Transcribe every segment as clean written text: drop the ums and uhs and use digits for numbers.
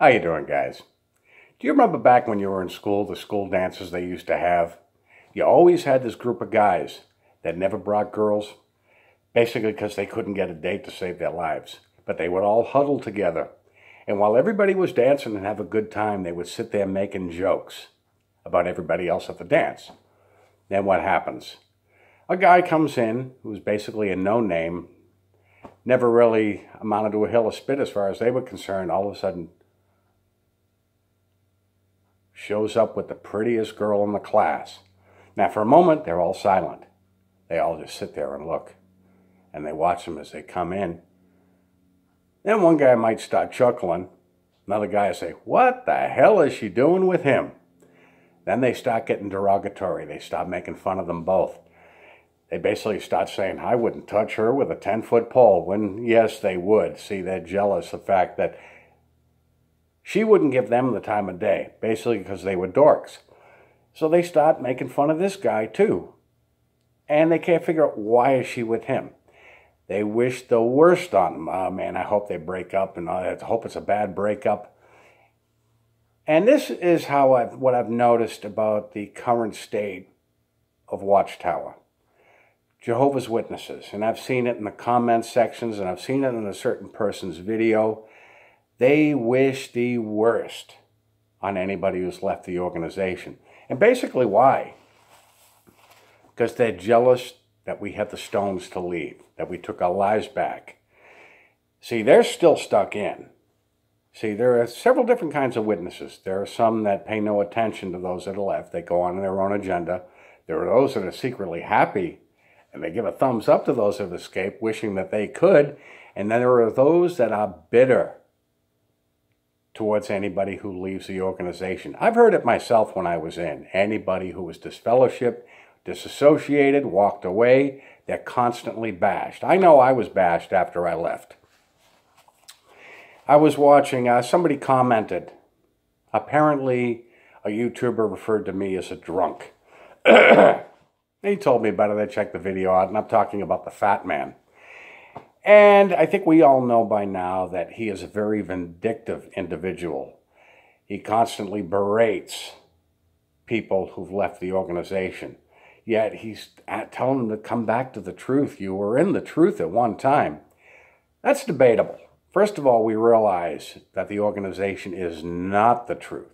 How you doing, guys? Do you remember back when you were in school, the school dances they used to have? You always had this group of guys that never brought girls, basically because they couldn't get a date to save their lives. But they would all huddle together. And while everybody was dancing and have a good time, they would sit there making jokes about everybody else at the dance. Then what happens? A guy comes in who's basically a no-name, never really amounted to a hill of spit as far as they were concerned. All of a sudden, shows up with the prettiest girl in the class. Now, for a moment, they're all silent. They all just sit there and look. And they watch them as they come in. Then one guy might start chuckling. Another guy will say, "What the hell is she doing with him?" Then they start getting derogatory. They start making fun of them both. They basically start saying, "I wouldn't touch her with a 10-foot pole." When, yes, they would. See, they're jealous of the fact that she wouldn't give them the time of day, basically because they were dorks. So they start making fun of this guy too. And they can't figure out why is she with him. They wish the worst on him. Oh man, I hope they break up, and I hope it's a bad breakup. And this is what I've noticed about the current state of Watchtower. Jehovah's Witnesses. And I've seen it in the comment sections, and I've seen it in a certain person's video. They wish the worst on anybody who's left the organization. And basically why? Because they're jealous that we had the stones to leave, that we took our lives back. See, they're still stuck in. See, there are several different kinds of witnesses. There are some that pay no attention to those that are left. They go on their own agenda. There are those that are secretly happy, and they give a thumbs up to those that have escaped, wishing that they could. And then there are those that are bitter towards anybody who leaves the organization. I've heard it myself when I was in. Anybody who was disfellowshipped, disassociated, walked away, they're constantly bashed. I know I was bashed after I left. I was watching, somebody commented, apparently a YouTuber referred to me as a drunk. He told me about it, I checked the video out, and I'm talking about the fat man. And I think we all know by now that he is a very vindictive individual. He constantly berates people who've left the organization. Yet he's telling them to come back to the truth. You were in the truth at one time. That's debatable. First of all, we realize that the organization is not the truth.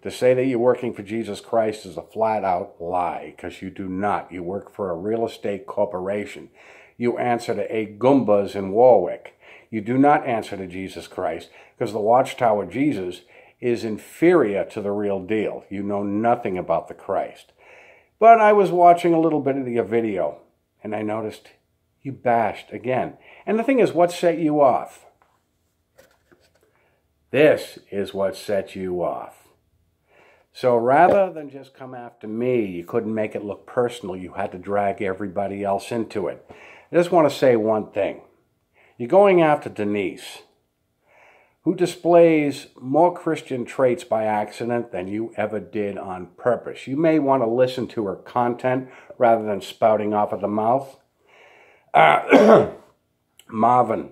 To say that you're working for Jesus Christ is a flat-out lie, because you do not. You work for a real estate corporation. You answer to a Goombas in Warwick. You do not answer to Jesus Christ, because the Watchtower Jesus is inferior to the real deal. You know nothing about the Christ. But I was watching a little bit of your video, and I noticed you bashed again. And the thing is, what set you off? This is what set you off. So rather than just come after me, you couldn't make it look personal. You had to drag everybody else into it. I just want to say one thing. You're going after Denise, who displays more Christian traits by accident than you ever did on purpose. You may want to listen to her content rather than spouting off of the mouth. Marvin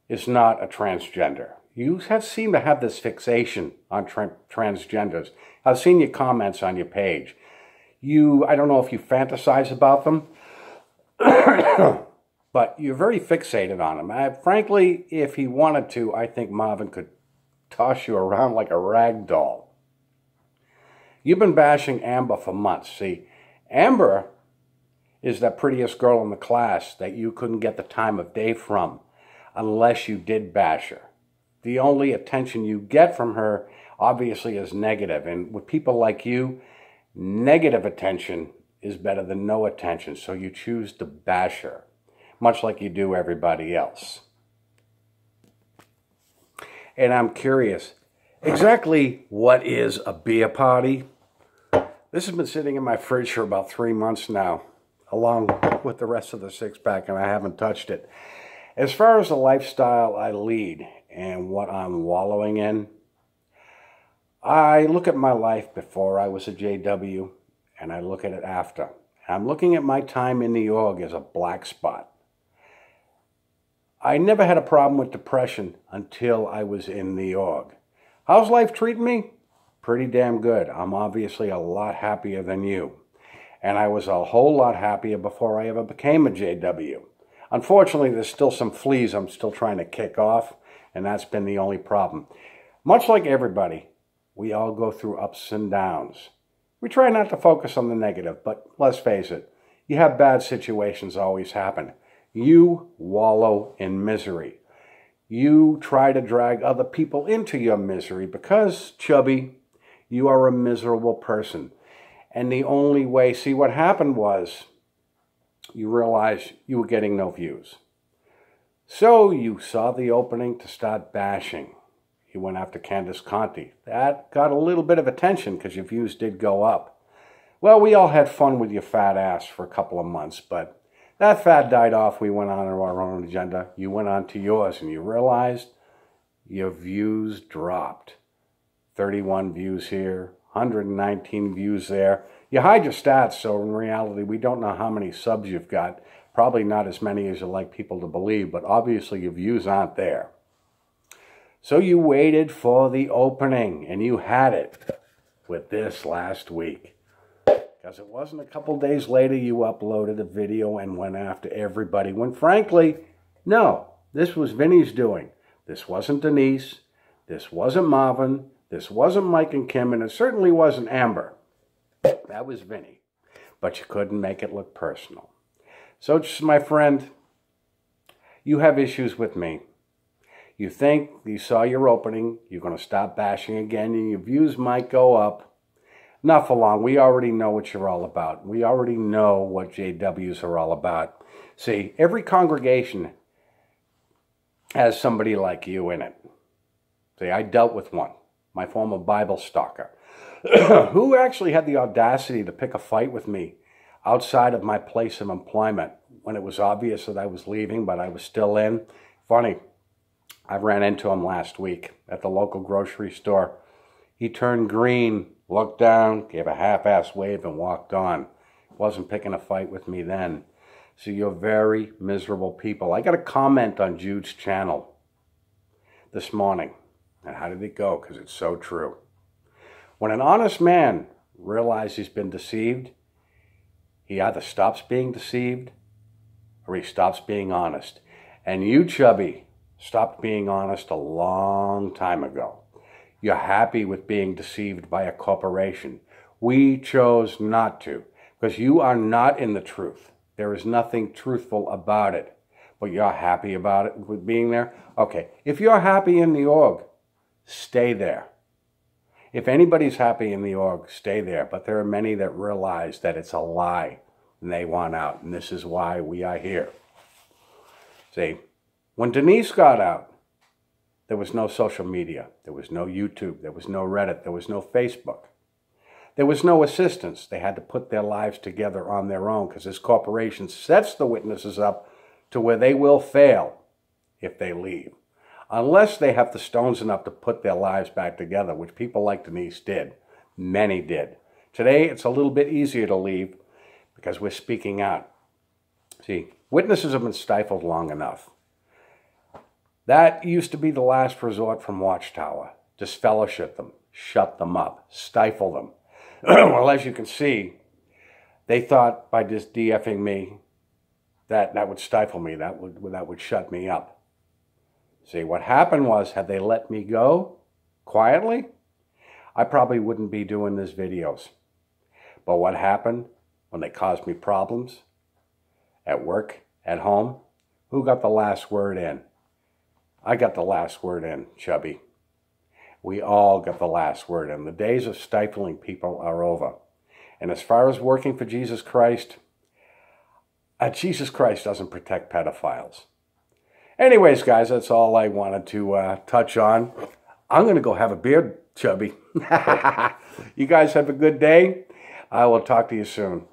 is not a transgender. You seem to have this fixation on transgenders. I've seen your comments on your page. I don't know if you fantasize about them, but you're very fixated on him. Frankly, if he wanted to, I think Marvin could toss you around like a rag doll. You've been bashing Amber for months. See, Amber is the prettiest girl in the class that you couldn't get the time of day from unless you did bash her. The only attention you get from her, obviously, is negative. And with people like you, negative attention is better than no attention. So you choose to bash her, much like you do everybody else. And I'm curious, exactly what is a beer party? This has been sitting in my fridge for about 3 months now, along with the rest of the six-pack, and I haven't touched it. As far as the lifestyle I lead and what I'm wallowing in, I look at my life before I was a JW, and I look at it after. I'm looking at my time in the org as a black spot. I never had a problem with depression until I was in the org. How's life treating me? Pretty damn good. I'm obviously a lot happier than you. And I was a whole lot happier before I ever became a JW. Unfortunately, there's still some fleas I'm still trying to kick off, and that's been the only problem. Much like everybody, we all go through ups and downs. We try not to focus on the negative, but let's face it, you have bad situations always happen. You wallow in misery. You try to drag other people into your misery because, chubby, you are a miserable person. And the only way, see, what happened was you realized you were getting no views. So you saw the opening to start bashing. You went after Candace Conti. That got a little bit of attention because your views did go up. Well, we all had fun with your fat ass for a couple of months, but that fad died off. We went on to our own agenda. You went on to yours, and you realized your views dropped. 31 views here, 119 views there. You hide your stats, so in reality, we don't know how many subs you've got. Probably not as many as you like people to believe, but obviously your views aren't there. So you waited for the opening, and you had it with this last week. Because it wasn't a couple days later you uploaded a video and went after everybody, when frankly, no, this was Vinny's doing. This wasn't Denise, this wasn't Marvin, this wasn't Mike and Kim, and it certainly wasn't Amber. That was Vinny. But you couldn't make it look personal. So, just my friend, you have issues with me. You think you saw your opening, you're going to stop bashing again, and your views might go up. Not for long. We already know what you're all about. We already know what JWs are all about. See, every congregation has somebody like you in it. See, I dealt with one, my former Bible stalker, who actually had the audacity to pick a fight with me outside of my place of employment when it was obvious that I was leaving, but I was still in. Funny, I ran into him last week at the local grocery store. He turned green, looked down, gave a half-ass wave, and walked on. Wasn't picking a fight with me then. So you're very miserable people. I got a comment on Jude's channel this morning. And how did it go? Because it's so true. When an honest man realizes he's been deceived, he either stops being deceived or he stops being honest. And you, chubby, stopped being honest a long time ago. You're happy with being deceived by a corporation. We chose not to, because you are not in the truth. There is nothing truthful about it. But you're happy about it with being there? Okay, if you're happy in the org, stay there. If anybody's happy in the org, stay there. But there are many that realize that it's a lie and they want out. And this is why we are here. See, when Denise got out, there was no social media. There was no YouTube. There was no Reddit. There was no Facebook. There was no assistance. They had to put their lives together on their own because this corporation sets the witnesses up to where they will fail if they leave. Unless they have the stones enough to put their lives back together, which people like Denise did. Many did. Today, it's a little bit easier to leave because we're speaking out. See, witnesses have been stifled long enough. That used to be the last resort from Watchtower. Disfellowship them, shut them up, stifle them. Well, as you can see, they thought by just DFing me that would stifle me, that would shut me up. See, what happened was, had they let me go quietly, I probably wouldn't be doing these videos. But what happened when they caused me problems at work, at home, who got the last word in? I got the last word in, chubby. We all got the last word in. The days of stifling people are over. And as far as working for Jesus Christ doesn't protect pedophiles. Anyways, guys, that's all I wanted to touch on. I'm going to go have a beer, chubby. You guys have a good day. I will talk to you soon.